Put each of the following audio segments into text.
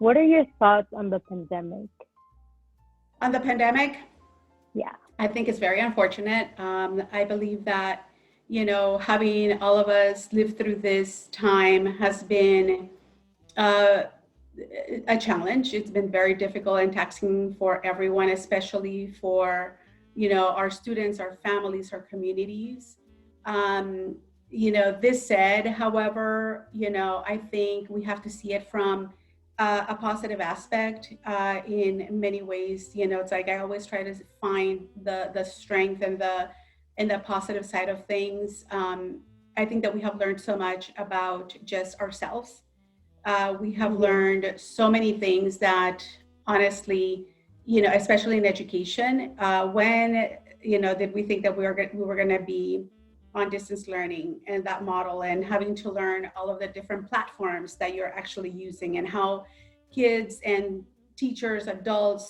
What are your thoughts on the pandemic? On the pandemic, Yeah. I think it's very unfortunate. I believe that, having all of us live through this time has been uh, a challenge. It's been very difficult and taxing for everyone, especially for, our students, our families, our communities. Um, this said, however, I think we have to see it from a positive aspect in many ways. It's like I always try to find the strength and the positive side of things. I think that we have learned so much about just ourselves. We have Yeah. learned so many things that honestly, especially in education, when did we think that we were going to be on distance learning and that model and having to learn all of the different platforms that you're actually using and how kids and teachers, adults,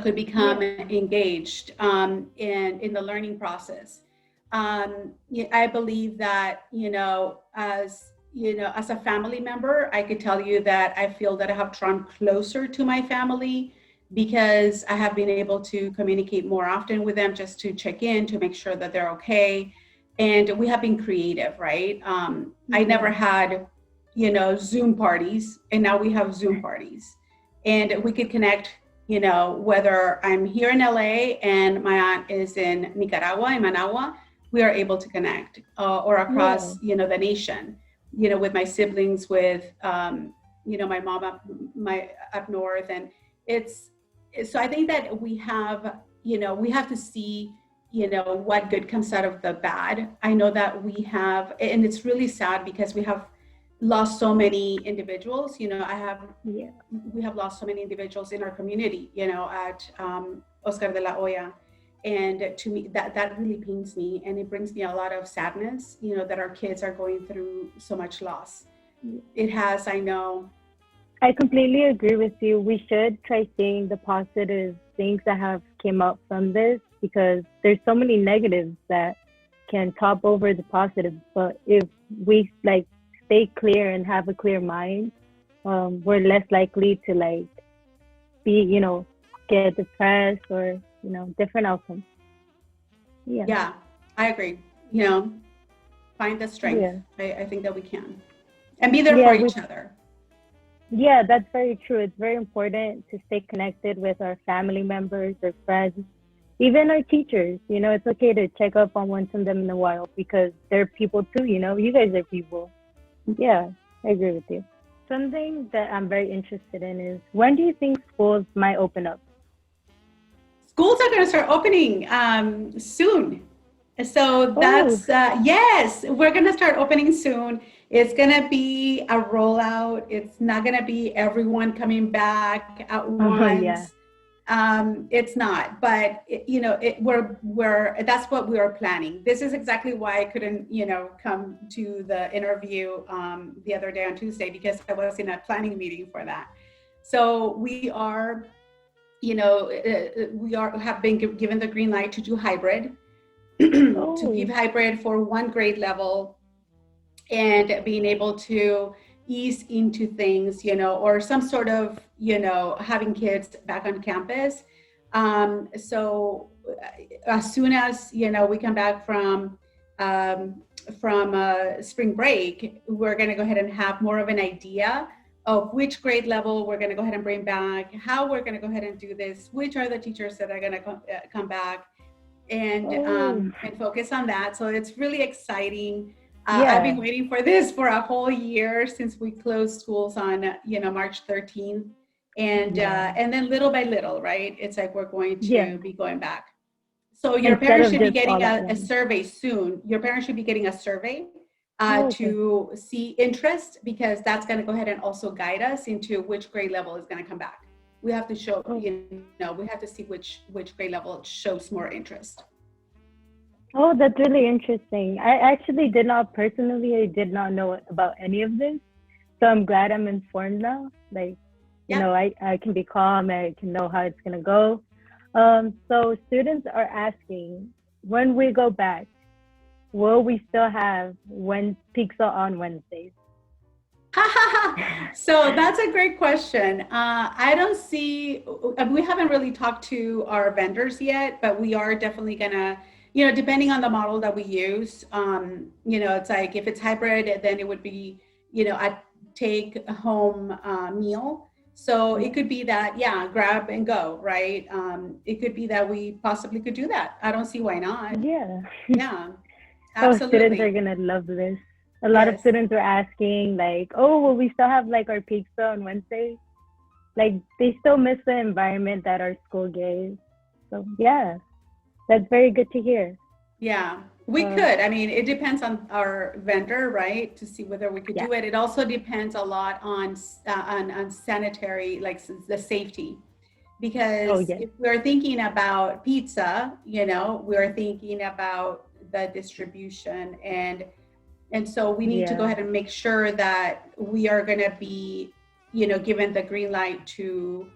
could become Yeah. engaged in the learning process. I believe that, as a family member, I could tell you that I feel that I have drawn closer to my family because I have been able to communicate more often with them just to check in, to make sure that they're okay. And we have been creative, right? I never Yeah. had, Zoom parties, and now we have Zoom parties. And we could connect, whether I'm here in LA and my aunt is in Nicaragua, in Managua, we are able to connect, or Yeah. across, the nation, with my siblings, with, my mom up north. And it's, so I think that we have to see, what good comes out of the bad. I know that we have, and it's really sad because we have lost so many individuals. Yeah. We have lost so many individuals in our community, at Oscar de la Hoya. And to me, that really pains me, and it brings me a lot of sadness, that our kids are going through so much loss. It has, I know. I completely agree with you. We should try seeing the positive things that have came out from this because there's so many negatives that can top over the positives. But if we like stay clear and have a clear mind, we're less likely to like be, get depressed or, different outcomes. Yeah. Yeah, I agree. Find the strength. Yeah. I think that we can, and be there for Yeah. each other. Yeah, that's very true. It's very important to stay connected with our family members, our friends, even our teachers. It's okay to check up on one of them in a while because they're people too. You guys are people. Yeah, I agree with you. Something that I'm very interested in is when do you think schools might open up? Schools are going to start opening soon. So Oh, that's, yes, we're going to start opening soon. It's going to be a rollout. It's not going to be everyone coming back at yeah, once. It's not, but that's what we are planning. This is exactly why I couldn't, come to the interview the other day on Tuesday, because I was in a planning meeting for that. So we have been given the green light to do hybrid, to give oh, hybrid for one grade level, and being able to ease into things, or some sort of, having kids back on campus. So as soon as, we come back from spring break, we're going to go ahead and have more of an idea of which grade level we're going to go ahead and bring back, how we're going to go ahead and do this, which are the teachers that are going to come back, oh, and focus on that. So it's really exciting. I've been yeah, waiting for this for a whole year since we closed schools on March 13th, yeah, and then little by little, right? It's like we're going yeah. to be going back. So your Instead parents of should be just getting all at a once. survey soon. Your parents should be getting a survey Oh, okay. to see interest, because that's going to go ahead and also guide us into which grade level is going to come back. We have to show, Oh, we have to see which grade level shows more interest. oh, that's really interesting. I actually did not personally, I did not know about any of this. So I'm glad I'm informed now. Like, Yeah. I can be calm, I can know how it's gonna go. So students are asking when we go back, will we still have when pizza on Wednesdays? So that's a great question. I don't see, we haven't really talked to our vendors yet, but we are definitely gonna, depending on the model that we use, it's like if it's hybrid, then it would be, a take home meal. So it could be that, yeah, grab and go, right? It could be that we possibly could do that. I don't see why not. Yeah. Yeah, Oh, students are absolutely. gonna love this. A lot of Yes. students are asking, like, oh, will we still have like our pizza on Wednesday? Like, they still miss the environment that our school gave. So, yeah, that's very good to hear. Yeah, we Uh, could. I mean, it depends on our vendor, right? To see whether we could yeah. do it. It also depends a lot on on sanitary, like the safety, Oh, because yes. if we're thinking about pizza, we're thinking about the distribution, and so we need to go Yeah. ahead and make sure that we are going to be, given the green light to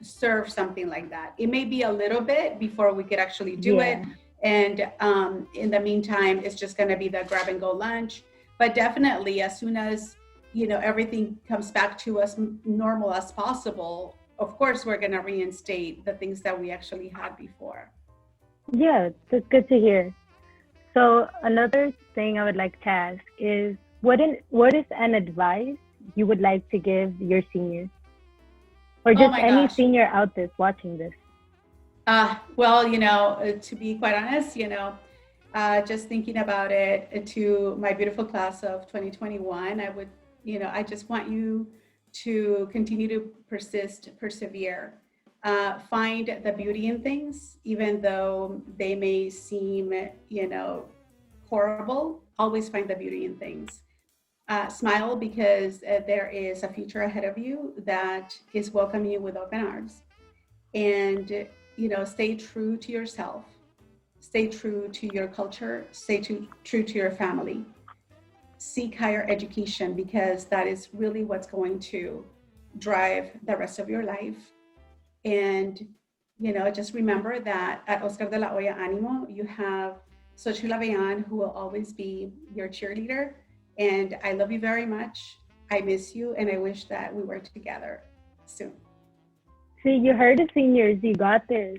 serve something like that. It may be a little bit before we could actually do it. Yeah. And in the meantime, it's just going to be the grab and go lunch. But definitely, as soon as, everything comes back to us normal as possible, of course, we're going to reinstate the things that we actually had before. Yeah, that's good to hear. So, another thing I would like to ask is what is an advice you would like to give your seniors or Oh just my any gosh. senior out there watching this? Well, to be quite honest, just thinking about it to my beautiful class of 2021, I would, I just want you to continue to persevere, find the beauty in things, even though they may seem, horrible. Always find the beauty in things. Smile because there is a future ahead of you that is welcoming you with open arms, and stay true to yourself, stay true to your culture, true to your family. Seek higher education because that is really what's going to drive the rest of your life. And just remember that at Oscar de la Hoya Animo you have Xochitl Avellan, who will always be your cheerleader. And I love you very much. I miss you, and I wish that we were together soon. See, you heard it, seniors. You got this.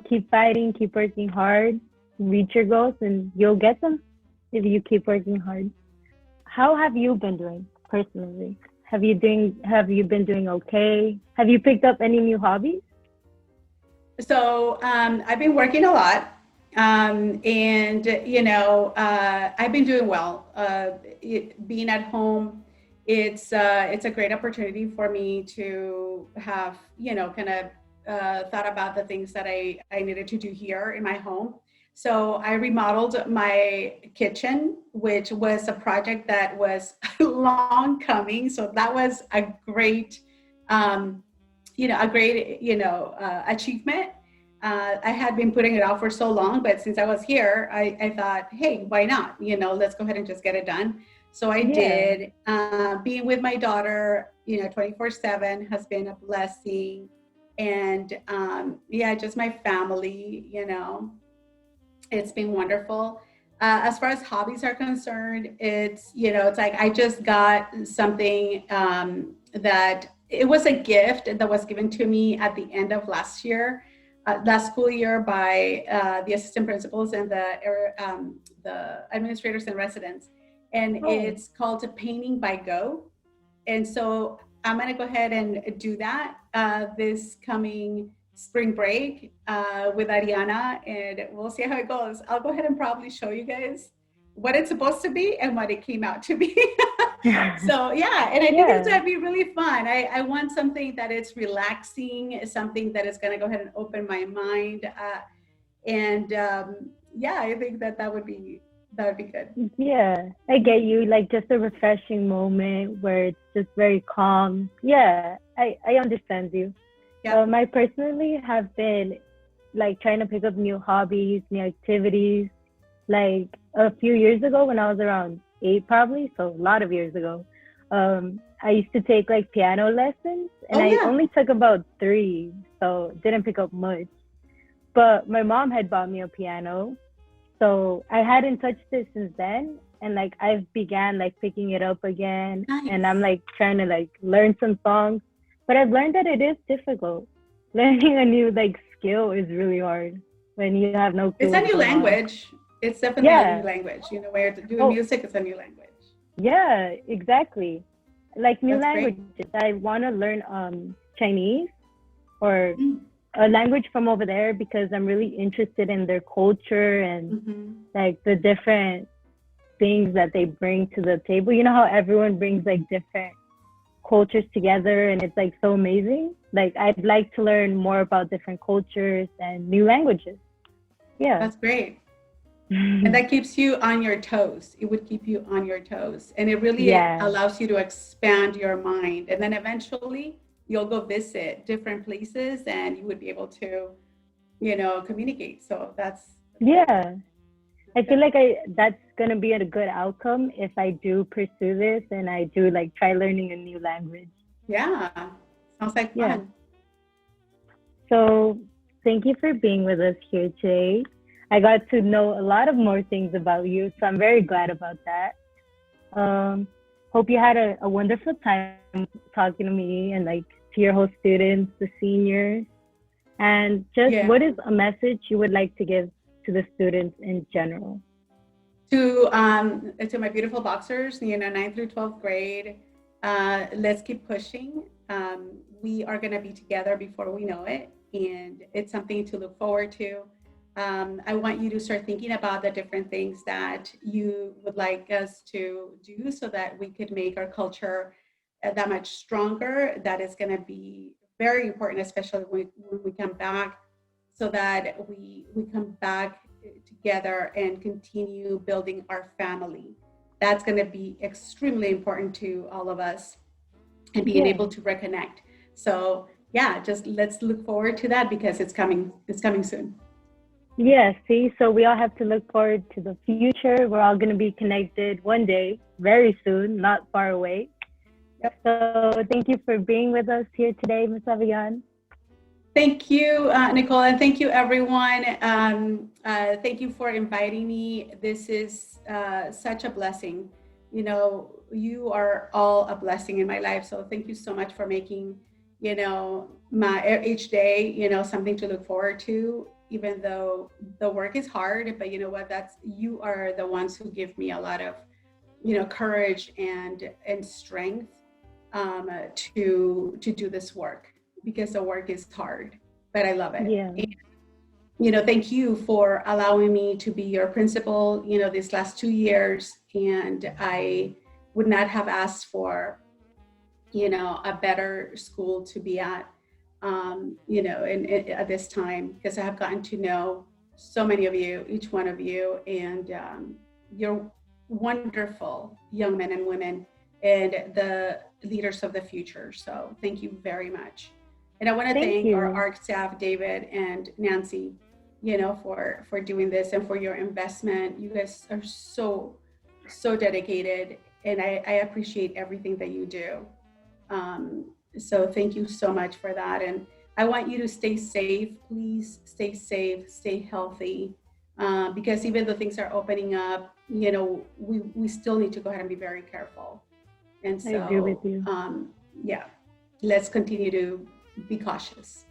Keep fighting, keep working hard, reach your goals, and you'll get them if you keep working hard. How have you been doing personally? Have you been doing okay? Have you picked up any new hobbies? So I've been working a lot, and I've been doing well. Being at home, it's a great opportunity for me to have kind of thought about the things that I needed to do here in my home. So I remodeled my kitchen, which was a project that was long coming. So that was um, a great, achievement. I had been putting it off for so long, but since I was here, I thought, hey, why not? Let's go ahead and just get it done. So I Yeah. did. Being with my daughter, 24/7 has been a blessing. And yeah, just my family, it's been wonderful. As far as hobbies are concerned, it's like I just got something that it was a gift that was given to me at the end of last school year by the assistant principals and the administrators and residents. And Oh, it's called Painting by Go. And so I'm going to go ahead and do that this coming spring break with Ariana, and we'll see how it goes. I'll go ahead and probably show you guys what it's supposed to be and what it came out to be. So yeah, and I think it's yeah. going to be really fun. I want something that is relaxing, something that is going to go ahead and open my mind, and yeah, I think that would be good. Yeah, I get you. Like just a refreshing moment where it's just very calm. Yeah, I understand you. Yeah. I personally have been like trying to pick up new hobbies, new activities. Like a few years ago when I was around 8 probably, so a lot of years ago, I used to take like piano lessons and Oh I yeah. only took about 3, so didn't pick up much. But my mom had bought me a piano So I hadn't touched it since then. And like I've began like picking it up again, and I'm Nice. like trying to like learn some songs. But I've learned that it is difficult. Learning a new like skill is really hard when you have no clue It's a what's new going on. language. It's definitely a new Yeah. language. You know, where doing Oh, music is a new language. yeah, exactly. Like new That's great. languages. I want to learn Chinese or Mm. a language from over there because I'm really interested in their culture and Hmm. like the different things that they bring to the table. You know how everyone brings like different cultures together and it's like so amazing? Like I'd like to learn more about different cultures and new languages. Yeah. That's great. And that keeps you on your toes. It would keep you on your toes. And it really Yeah. allows you to expand your mind. And then eventually you'll go visit different places and you would be able to, communicate. So that's great. Yeah. I feel like that's gonna be a good outcome if I do pursue this and I do like try learning a new language. Yeah. Sounds like Yeah. fun. So thank you for being with us here today. I got to know a lot of more things about you, so I'm very glad about that. Um, hope you had a wonderful time talking to me and like to your whole students, the seniors, and just Yeah. what is a message you would like to give to the students in general? To my beautiful boxers, 9th through 12th grade, let's keep pushing. We are going to be together before we know it, and it's something to look forward to. I want you to start thinking about the different things that you would like us to do so that we could make our culture that much stronger. That is going to be very important, especially when we come back, so that we come back together and continue building our family. That's going to be extremely important to all of us and being Yeah. able to reconnect. So yeah, just let's look forward to that because it's coming soon. Yeah, see, so we all have to look forward to the future. We're all going to be connected one day, very soon, not far away. Yep. So thank you for being with us here today, Ms. Avian. Thank you, Nicole, and thank you, everyone. Thank you for inviting me. This is such a blessing. You are all a blessing in my life. So thank you so much for making, my each day, something to look forward to, even though the work is hard. But you know what? You are the ones who give me a lot of, courage and strength to do this work because the work is hard, but I love it. Yeah, And, thank you for allowing me to be your principal, these last 2 years. And I would not have asked for, a better school to be at, at this time, because I have gotten to know so many of you, each one of you, and you're wonderful young men and women and the leaders of the future. So thank you very much. And I want to thank thank our you. ARC staff, David and Nancy, for doing this and for your investment. You guys are so dedicated, and I appreciate everything that you do. So thank you so much for that. And I want you to stay safe. Please stay safe, stay healthy, because even though things are opening up, we still need to go ahead and be very careful. And I agree with so, you. yeah, let's continue to be cautious.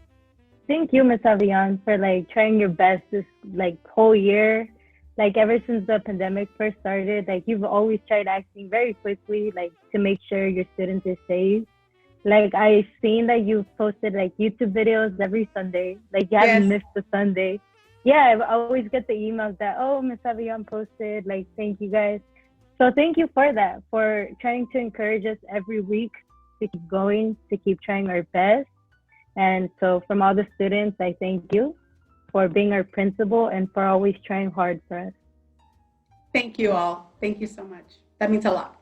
Thank you, Ms. Avian, for like trying your best this like whole year. Like ever since the pandemic first started, like you've always tried acting very quickly, like to make sure your students are safe. Like I've seen that you've posted like YouTube videos every Sunday. Like you haven't Yes, missed a Sunday. Yeah, I always get the emails that, oh, Miss Avian posted. Like thank you guys. So thank you for that, for trying to encourage us every week to keep going, to keep trying our best. And so from all the students, I thank you for being our principal and for always trying hard for us. thank you all. Thank you so much. That means a lot.